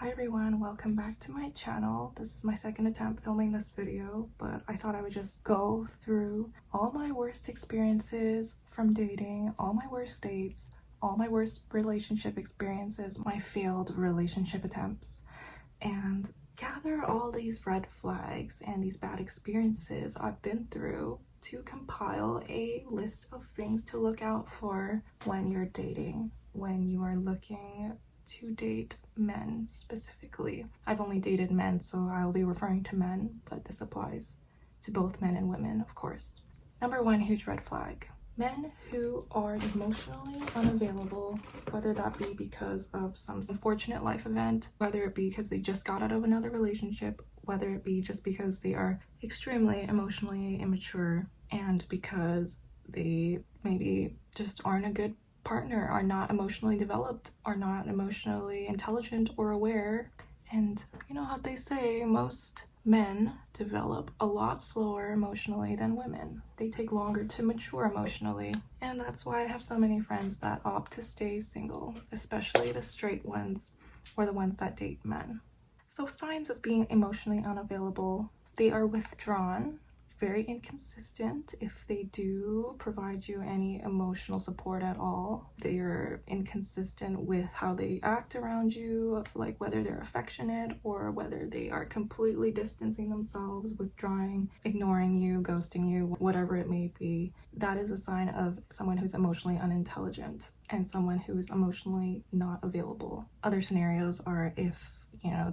Hi everyone, welcome back to my channel. This is my second attempt filming this video, but I thought I would just go through all my worst experiences from dating, all my worst dates, all my worst relationship experiences, my failed relationship attempts, and gather all these red flags and these bad experiences I've been through to compile a list of things to look out for when you're dating, when you are looking to date men specifically. I've only dated men, so I'll be referring to men, but this applies to both men and women, of course. Number one huge red flag: men who are emotionally unavailable, whether that be because of some unfortunate life event, whether it be because they just got out of another relationship, whether it be just because they are extremely emotionally immature and because they maybe just aren't a good partner, are not emotionally developed, are not emotionally intelligent or aware. And you know how they say most men develop a lot slower emotionally than women. They take longer to mature emotionally, and that's why I have so many friends that opt to stay single, especially the straight ones or the ones that date men. So signs of being emotionally unavailable: they are withdrawn, very inconsistent if they do provide you any emotional support at all. They are inconsistent with how they act around you, like whether they're affectionate or whether they are completely distancing themselves, withdrawing, ignoring you, ghosting you, whatever it may be. That is a sign of someone who's emotionally unintelligent and someone who is emotionally not available. Other scenarios are if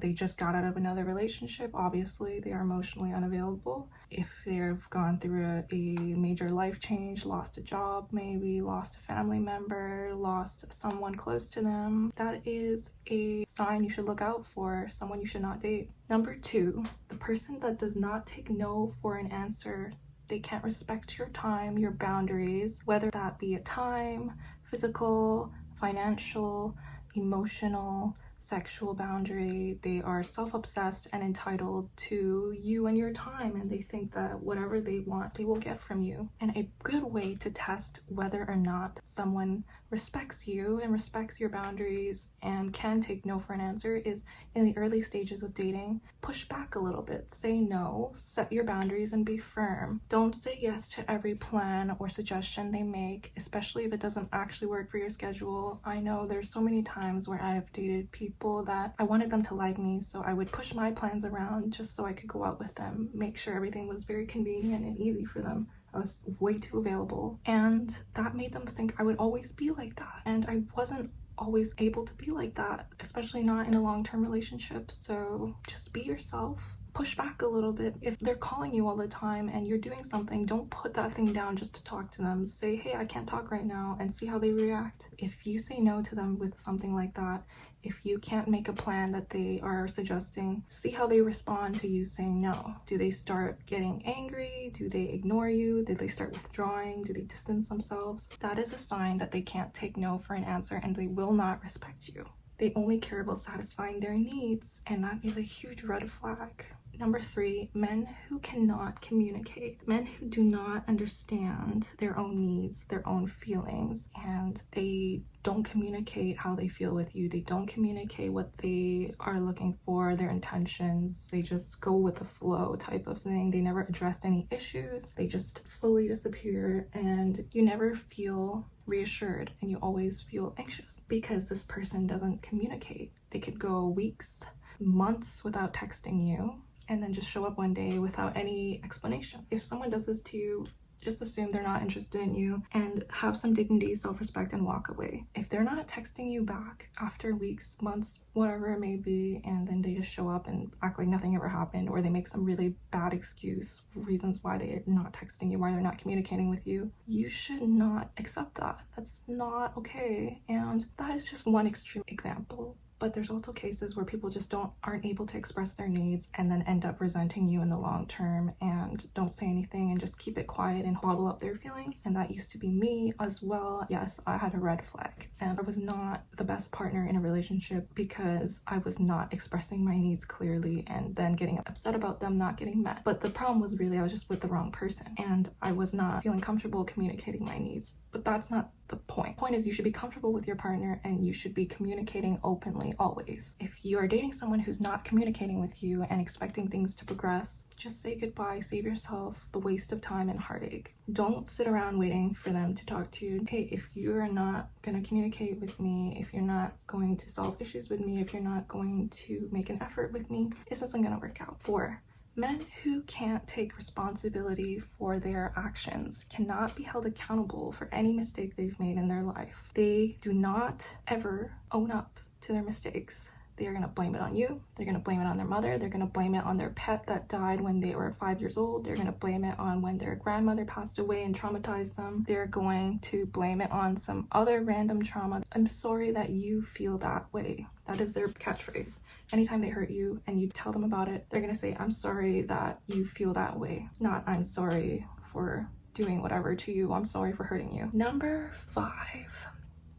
they just got out of another relationship, obviously they are emotionally unavailable. If they've gone through a major life change, lost a job, maybe lost a family member, lost someone close to them, that is a sign you should look out for, someone you should not date. Number two, the person that does not take no for an answer. They can't respect your time, your boundaries, whether that be a time, physical, financial, emotional, sexual boundary. They are self-obsessed and entitled to you and your time, and they think that whatever they want they will get from you. And a good way to test whether or not someone respects you and respects your boundaries and can take no for an answer is, in the early stages of dating, push back a little bit, say no, set your boundaries and be firm. Don't say yes to every plan or suggestion they make, especially if it doesn't actually work for your schedule. I know there's so many times where I've dated people that I wanted them to like me, so I would push my plans around just so I could go out with them, make sure everything was very convenient and easy for them. I was way too available, and that made them think I would always be like that, and I wasn't always able to be like that, especially not in a long-term relationship. So just be yourself. Push back a little bit. If they're calling you all the time and you're doing something, don't put that thing down just to talk to them. Say, hey, I can't talk right now, and see how they react. If you say no to them with something like that, if you can't make a plan that they are suggesting, see how they respond to you saying no. Do they start getting angry? Do they ignore you? Do they start withdrawing? Do they distance themselves? That is a sign that they can't take no for an answer and they will not respect you. They only care about satisfying their needs, and that is a huge red flag. Number three, men who cannot communicate. Men who do not understand their own needs, their own feelings, and they don't communicate how they feel with you. They don't communicate what they are looking for, their intentions. They just go with the flow type of thing. They never addressed any issues. They just slowly disappear, and you never feel reassured, and you always feel anxious because this person doesn't communicate. They could go weeks, months without texting you, and then just show up one day without any explanation. If someone does this to you, just assume they're not interested in you and have some dignity, self-respect, and walk away. If they're not texting you back after weeks, months, whatever it may be, and then they just show up and act like nothing ever happened, or they make some really bad excuse, reasons why they're not texting you, why they're not communicating with you, you should not accept that. That's not okay. And that is just one extreme example. But there's also cases where people just aren't able to express their needs and then end up resenting you in the long term and don't say anything and just keep it quiet and bottle up their feelings. And that used to be me as well. Yes, I had a red flag, and I was not the best partner in a relationship because I was not expressing my needs clearly and then getting upset about them not getting met. But the problem was really I was just with the wrong person, and I was not feeling comfortable communicating my needs. But that's not the point. The point is you should be comfortable with your partner and you should be communicating openly always. If you are dating someone who's not communicating with you and expecting things to progress, just say goodbye. Save yourself the waste of time and heartache. Don't sit around waiting for them to talk to you. Hey, if you're not going to communicate with me, if you're not going to solve issues with me, if you're not going to make an effort with me, this isn't going to work out. 4. Men who can't take responsibility for their actions cannot be held accountable for any mistake they've made in their life. They do not ever own up to their mistakes. They are going to blame it on you. They're going to blame it on their mother. They're going to blame it on their pet that died when they were 5 years old. They're going to blame it on when their grandmother passed away and traumatized them. They're going to blame it on some other random trauma. I'm sorry that you feel that way. That is their catchphrase. Anytime they hurt you and you tell them about it, they're going to say, I'm sorry that you feel that way. Not, I'm sorry for doing whatever to you. I'm sorry for hurting you. Number 5.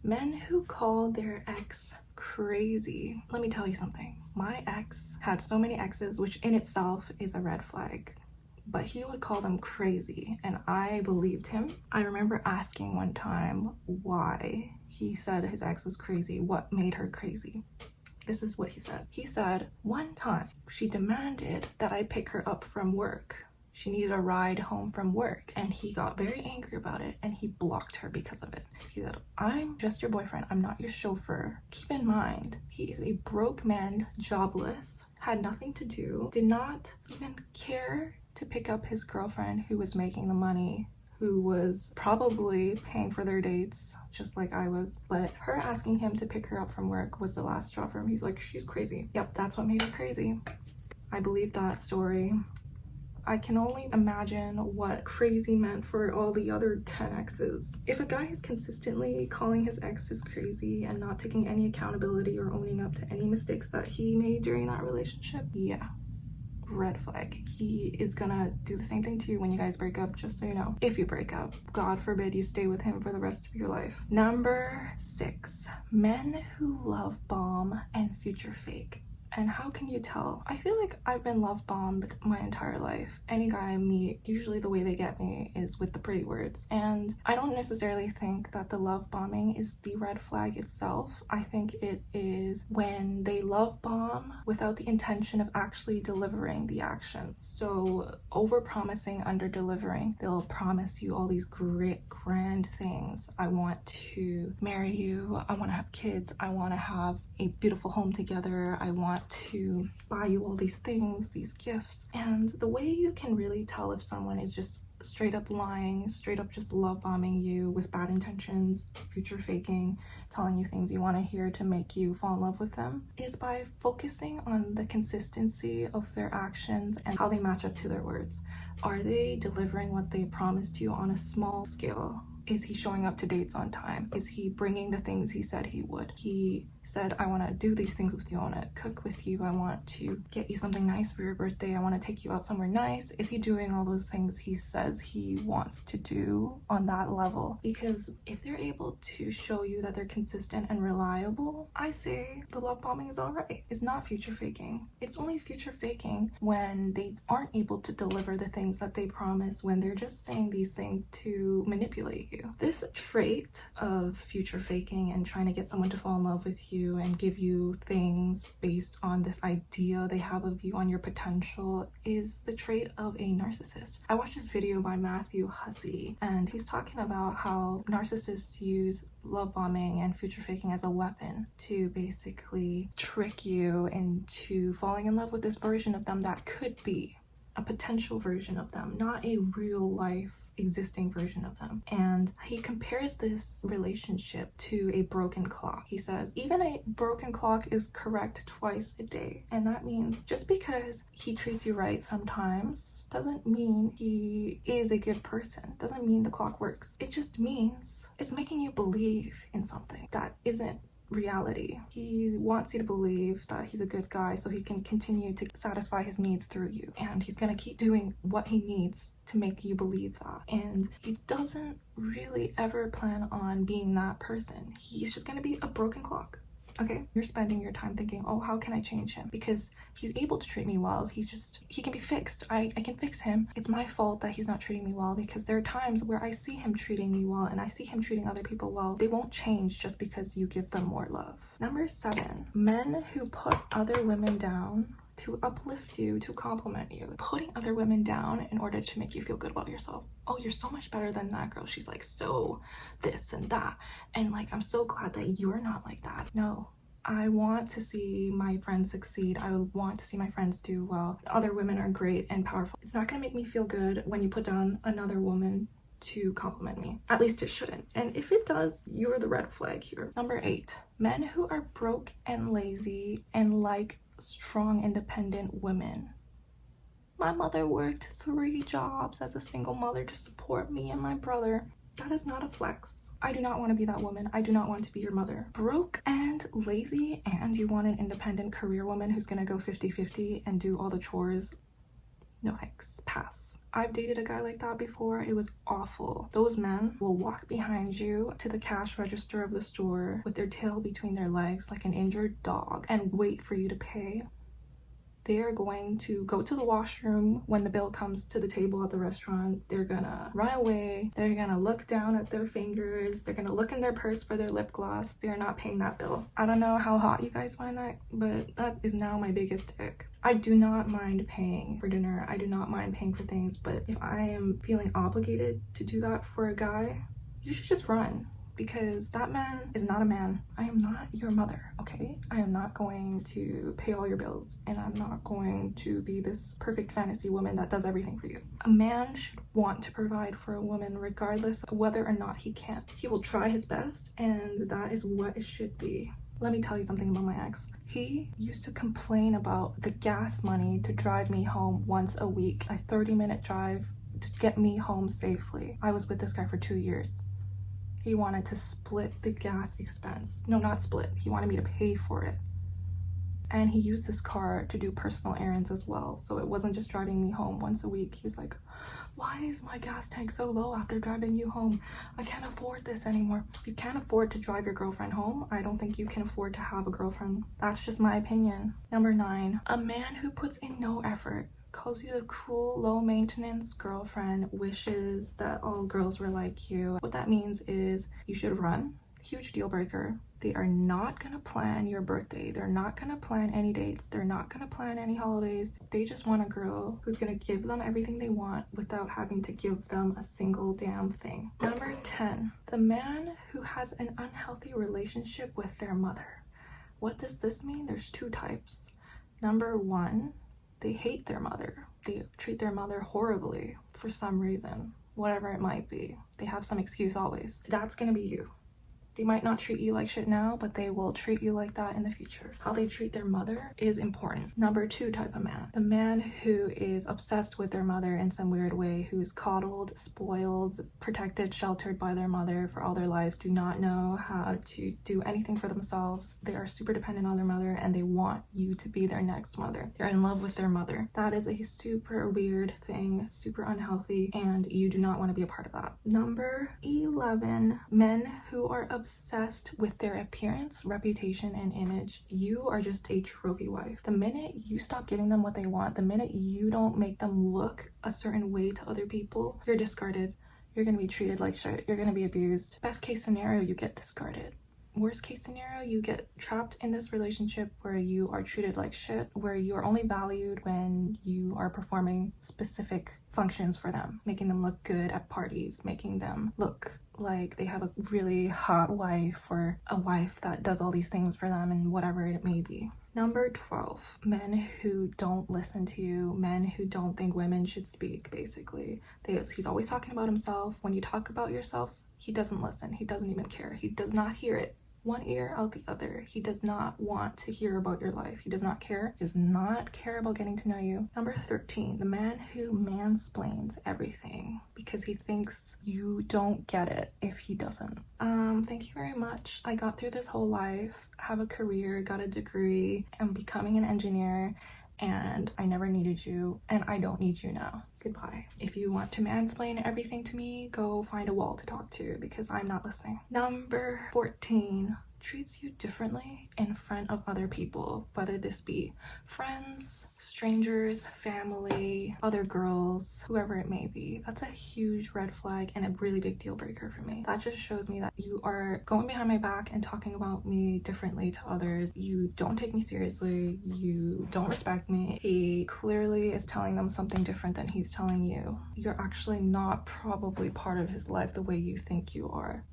Men who call their ex crazy. Let me tell you something. My ex had so many exes, which in itself is a red flag, but he would call them crazy and I believed him. I remember asking one time why he said his ex was crazy, what made her crazy. This is what he said. He said, one time she demanded that I pick her up from work. She needed a ride home from work and he got very angry about it and he blocked her because of it. He said, I'm just your boyfriend. I'm not your chauffeur. Keep in mind, he is a broke man, jobless, had nothing to do, did not even care to pick up his girlfriend who was making the money, who was probably paying for their dates just like I was. But her asking him to pick her up from work was the last straw for him. He's like, she's crazy. Yep, that's what made her crazy. I believe that story. I can only imagine what crazy meant for all the other 10 exes. If a guy is consistently calling his exes crazy and not taking any accountability or owning up to any mistakes that he made during that relationship, yeah, red flag. He is gonna do the same thing to you when you guys break up, just so you know. If you break up, God forbid you stay with him for the rest of your life. Number 6, men who love bomb and future fake. And how can you tell? I feel like I've been love bombed my entire life. Any guy I meet, usually the way they get me is with the pretty words. And I don't necessarily think that the love bombing is the red flag itself. I think it is when they love bomb without the intention of actually delivering the action. So over promising, under delivering. They'll promise you all these great grand things. I want to marry you. I want to have kids. I want to have a beautiful home together. I want to buy you all these things, these gifts. And the way you can really tell if someone is just straight up lying, straight up just love bombing you with bad intentions, future faking, telling you things you want to hear to make you fall in love with them, is by focusing on the consistency of their actions and how they match up to their words. Are they delivering what they promised you on a small scale? Is he showing up to dates on time? Is he bringing the things he said he would? He said, I want to do these things with you. I want to cook with you. I want to get you something nice for your birthday. I want to take you out somewhere nice. Is he doing all those things he says he wants to do on that level? Because if they're able to show you that they're consistent and reliable, I say the love bombing is all right. It's not future faking. It's only future faking when they aren't able to deliver the things that they promise, when they're just saying these things to manipulate you. This trait of future faking and trying to get someone to fall in love with you and give you things based on this idea they have of you, on your potential, is the trait of a narcissist. I watched this video by Matthew Hussey and he's talking about how narcissists use love bombing and future faking as a weapon to basically trick you into falling in love with this version of them that could be a potential version of them, not a real life existing version of them. And he compares this relationship to a broken clock. He says, even a broken clock is correct twice a day. And that means just because he treats you right sometimes doesn't mean he is a good person. Doesn't mean the clock works. It just means it's making you believe in something that isn't reality. He wants you to believe that he's a good guy so he can continue to satisfy his needs through you, and he's gonna keep doing what he needs to make you believe that. And he doesn't really ever plan on being that person. He's just gonna be a broken clock. Okay, you're spending your time thinking, oh, how can I change him? Because he's able to treat me well. He can be fixed. I can fix him. It's my fault that he's not treating me well, because there are times where I see him treating me well and I see him treating other people well. They won't change just because you give them more love. Number 7, men who put other women down to uplift you, to compliment you. Putting other women down in order to make you feel good about yourself. Oh, you're so much better than that girl. She's like so this and that. And like, I'm so glad that you're not like that. No. I want to see my friends succeed. I want to see my friends do well. Other women are great and powerful. It's not gonna make me feel good when you put down another woman to compliment me. At least it shouldn't. And if it does, you're the red flag here. Number 8, men who are broke and lazy and like strong, independent women. My mother worked 3 jobs as a single mother to support me and my brother. That is not a flex. I do not want to be that woman. I do not want to be your mother. Broke and lazy, and you want an independent career woman who's gonna go 50-50 and do all the chores. No thanks. Pass. I've dated a guy like that before. It was awful. Those men will walk behind you to the cash register of the store with their tail between their legs like an injured dog and wait for you to pay. They are going to go to the washroom when the bill comes to the table at the restaurant. They're gonna run away. They're gonna look down at their fingers. They're gonna look in their purse for their lip gloss. They're not paying that bill. I don't know how hot you guys find that, but that is now my biggest ick. I do not mind paying for dinner. I do not mind paying for things, but if I am feeling obligated to do that for a guy, you should just run. Because that man is not a man. I am not your mother, okay? I am not going to pay all your bills, and I'm not going to be this perfect fantasy woman that does everything for you. A man should want to provide for a woman regardless of whether or not he can. He will try his best, and that is what it should be. Let me tell you something about my ex. He used to complain about the gas money to drive me home once a week, a 30-minute drive to get me home safely. I was with this guy for 2 years. He wanted to split the gas expense. No, not split. He wanted me to pay for it. And he used his car to do personal errands as well. So it wasn't just driving me home once a week. He was like, why is my gas tank so low after driving you home? I can't afford this anymore. If you can't afford to drive your girlfriend home, I don't think you can afford to have a girlfriend. That's just my opinion. Number 9, a man who puts in no effort, calls you the cool, low-maintenance girlfriend, wishes that all girls were like you. What that means is you should run. Huge deal breaker. They are not gonna plan your birthday. They're not gonna plan any dates. They're not gonna plan any holidays. They just want a girl who's gonna give them everything they want without having to give them a single damn thing. Number 10, the man who has an unhealthy relationship with their mother. What does this mean? There's 2 types. Number 1, they hate their mother. They treat their mother horribly for some reason, whatever it might be. They have some excuse always. That's gonna be you. They might not treat you like shit now, but they will treat you like that in the future. How they treat their mother is important. Number 2 type of man. The man who is obsessed with their mother in some weird way, who is coddled, spoiled, protected, sheltered by their mother for all their life, do not know how to do anything for themselves. They are super dependent on their mother and they want you to be their next mother. They're in love with their mother. That is a super weird thing, super unhealthy, and you do not want to be a part of that. Number 11, men who are obsessed with their appearance, reputation, and image. You are just a trophy wife. The minute you stop giving them what they want, the minute you don't make them look a certain way to other people, you're discarded. You're gonna be treated like shit. You're gonna be abused. Best case scenario, you get discarded. Worst case scenario, you get trapped in this relationship where you are treated like shit, where you are only valued when you are performing specific functions for them, making them look good at parties, making them look like they have a really hot wife or a wife that does all these things for them and whatever it may be. Number 12, men who don't listen to you, men who don't think women should speak, basically. He's always talking about himself. When you talk about yourself, he doesn't listen. He doesn't even care. He does not hear it. One ear out the other. He does not want to hear about your life. He does not care. He does not care about getting to know you. Number 13, the man who mansplains everything because he thinks you don't get it if he doesn't. Thank you very much. I got through this whole life, have a career, got a degree, am becoming an engineer, and I never needed you, and I don't need you now. Goodbye. If you want to mansplain everything to me, go find a wall to talk to because I'm not listening. Number 14, treats you differently in front of other people, whether this be friends, strangers, family, other girls, whoever it may be. That's a huge red flag and a really big deal breaker for me. That just shows me that you are going behind my back and talking about me differently to others. You don't take me seriously. You don't respect me. He clearly is telling them something different than he's telling you. You're actually not probably part of his life the way you think you are.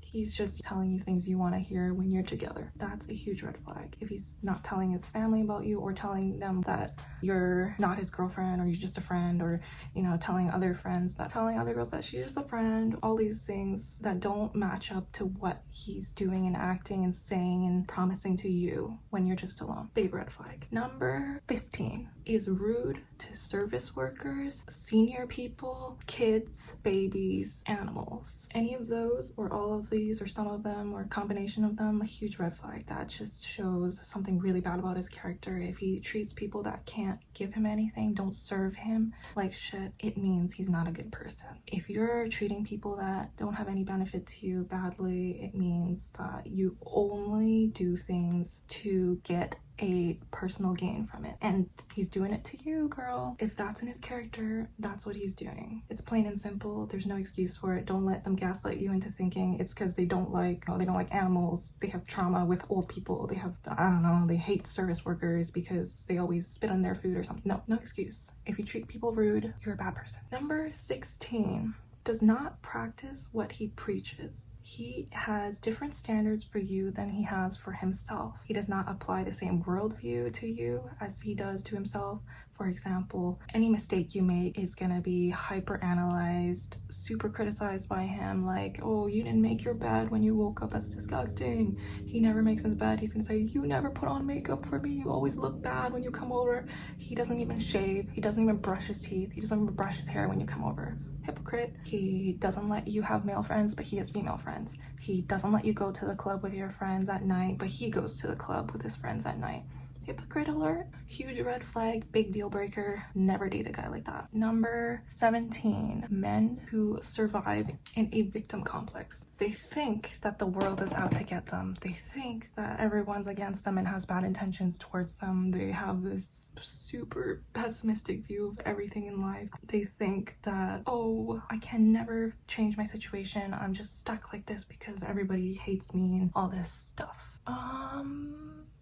He's just telling you things you want to hear when you're together. That's a huge red flag. If he's not telling his family about you, or telling them that you're not his girlfriend, or you're just a friend, or, you know, telling other girls that she's just a friend, all these things that don't match up to what he's doing and acting and saying and promising to you when you're just alone. Big red flag. Number 15 is rude to service workers, senior people, kids, babies, animals. Any of those, or all of these, or some of them, or a combination of them, a huge red flag. That just shows something really bad about his character. If he treats people that can't give him anything, don't serve him like shit, it means he's not a good person. If you're treating people that don't have any benefit to you badly, it means that you only do things to get a personal gain from it, and he's doing it to you, girl. If that's in his character, that's what he's doing. It's plain and simple. There's no excuse for it. Don't let them gaslight you into thinking it's because they don't like animals, they have trauma with old people, they have, I don't know, they hate service workers because they always spit on their food or something. No excuse. If you treat people rude, you're a bad person. Number 16 does not practice what he preaches. He has different standards for you than he has for himself. He does not apply the same worldview to you as he does to himself. For example, any mistake you make is gonna be hyper analyzed, super criticized by him, like, oh, you didn't make your bed when you woke up, that's disgusting. He never makes his bed. He's gonna say, you never put on makeup for me, you always look bad when you come over. He doesn't even shave. He doesn't even brush his teeth. He doesn't even brush his hair when you come over. Hypocrite. He doesn't let you have male friends, but he has female friends. He doesn't let you go to the club with your friends at night, but he goes to the club with his friends at night. Hypocrite alert. Huge red flag, big deal breaker. Never date a guy like that. Number 17, men who survive in a victim complex. They think that the world is out to get them. They think that everyone's against them and has bad intentions towards them. They have this super pessimistic view of everything in life. They think that, oh, I can never change my situation. I'm just stuck like this because everybody hates me and all this stuff.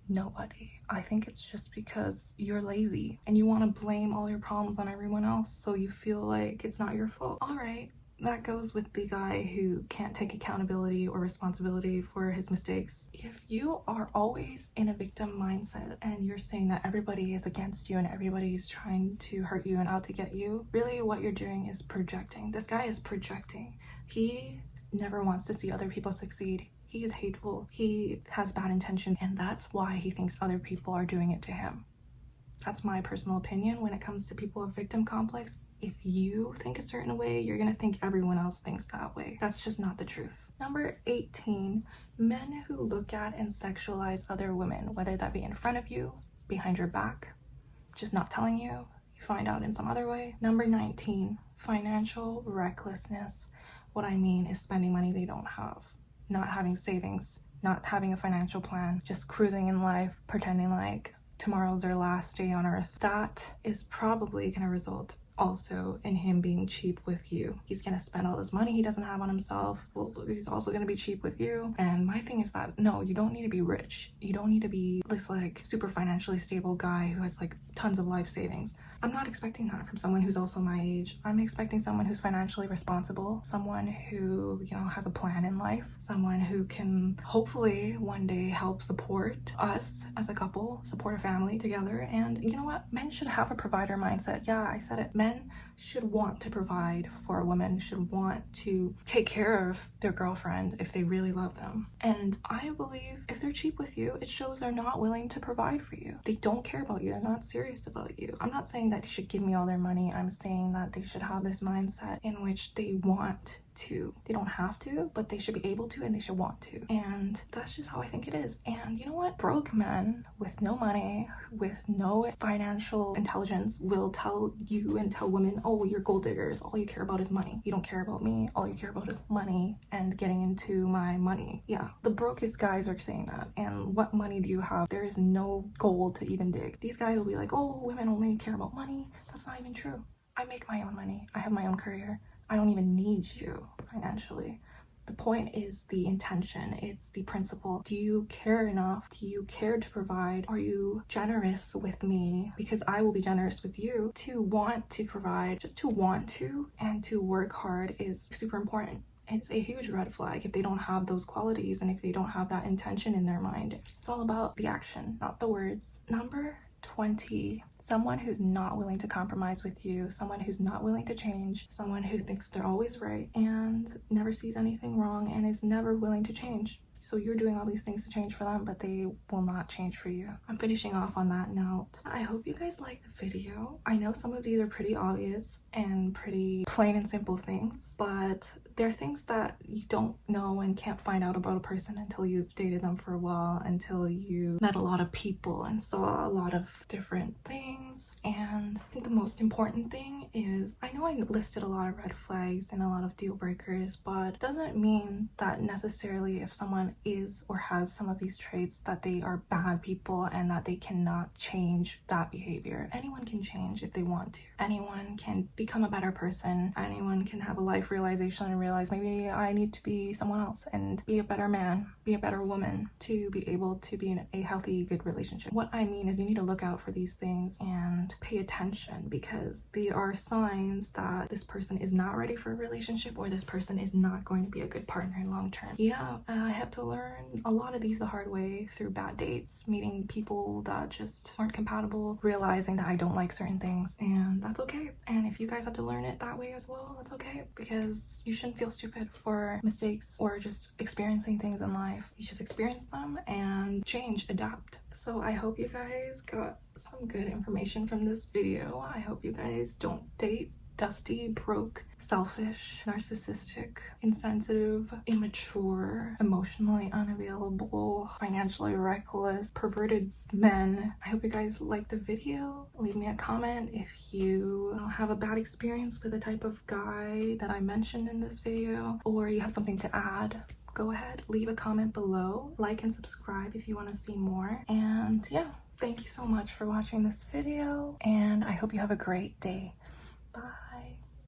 Nobody. I think it's just because you're lazy and you want to blame all your problems on everyone else, so you feel like it's not your fault. All right, that goes with the guy who can't take accountability or responsibility for his mistakes. If you are always in a victim mindset and you're saying that everybody is against you and everybody is trying to hurt you and out to get you, really what you're doing is projecting. This guy is projecting. He never wants to see other people succeed. He is hateful, he has bad intention, and that's why he thinks other people are doing it to him. That's my personal opinion when it comes to people with victim complex. If you think a certain way, you're gonna think everyone else thinks that way. That's just not the truth. Number 18, men who look at and sexualize other women, whether that be in front of you, behind your back, just not telling you, you find out in some other way. Number 19, financial recklessness. What I mean is spending money they don't have. Not having savings, not having a financial plan, just cruising in life, pretending like tomorrow's their last day on earth. That is probably going to result also in him being cheap with you. He's gonna spend all this money he doesn't have on himself. Well, he's also gonna be cheap with you. And my thing is that, no, you don't need to be rich. You don't need to be this like super financially stable guy who has like tons of life savings. I'm not expecting that from someone who's also my age. I'm expecting someone who's financially responsible, someone who, you know, has a plan in life, someone who can hopefully one day help support us as a couple, support a family together. And you know what? Men should have a provider mindset. Yeah, I said it. Men should want to provide for a woman, should want to take care of their girlfriend if they really love them. And I believe if they're cheap with you, it shows they're not willing to provide for you. They don't care about you. They're not serious about you. I'm not saying that they should give me all their money. I'm saying that they should have this mindset in which they want to. They don't have to, but they should be able to, and they should want to. And that's just how I think it is. And you know what? Broke men with no money, with no financial intelligence will tell you and tell women, oh, you're gold diggers. All you care about is money. You don't care about me. All you care about is money and getting into my money. Yeah, the brokest guys are saying that. And what money do you have? There is no gold to even dig. These guys will be like, oh, women only care about money. That's not even true. I make my own money. I have my own career. I don't even need you financially. The point is the intention. It's the principle. Do you care enough? Do you care to provide? Are you generous with me? Because I will be generous with you. To want to provide, just to want to, and to work hard is super important. It's a huge red flag if they don't have those qualities and if they don't have that intention in their mind. It's all about the action, not the words. Number 20, someone who's not willing to compromise with you, someone who's not willing to change, someone who thinks they're always right and never sees anything wrong and is never willing to change. So you're doing all these things to change for them, but they will not change for you. I'm finishing off on that note. I hope you guys like the video. I know some of these are pretty obvious and pretty plain and simple things, but they're things that you don't know and can't find out about a person until you've dated them for a while, until you met a lot of people and saw a lot of different things. And I think the most important thing is, I know I listed a lot of red flags and a lot of deal breakers, but it doesn't mean that necessarily if someone is or has some of these traits that they are bad people and that they cannot change that behavior. Anyone can change if they want to. Anyone can become a better person. Anyone can have a life realization and realize, maybe I need to be someone else and be a better man, be a better woman to be able to be in a healthy, good relationship. What I mean is, you need to look out for these things and pay attention, because they are signs that this person is not ready for a relationship or this person is not going to be a good partner long term. Yeah, I had to learn a lot of these the hard way through bad dates, meeting people that just aren't compatible, realizing that I don't like certain things, and that's okay. And if you guys have to learn it that way as well, that's okay, because you shouldn't feel stupid for mistakes or just experiencing things in life. You just experience them and change, adapt. So I hope you guys got some good information from this video. I hope you guys don't date dusty, broke, selfish, narcissistic, insensitive, immature, emotionally unavailable, financially reckless, perverted men. I hope you guys liked the video. Leave me a comment if you have a bad experience with the type of guy that I mentioned in this video, or you have something to add. Go ahead, leave a comment below, like and subscribe if you want to see more. And yeah, thank you so much for watching this video, and I hope you have a great day. Bye.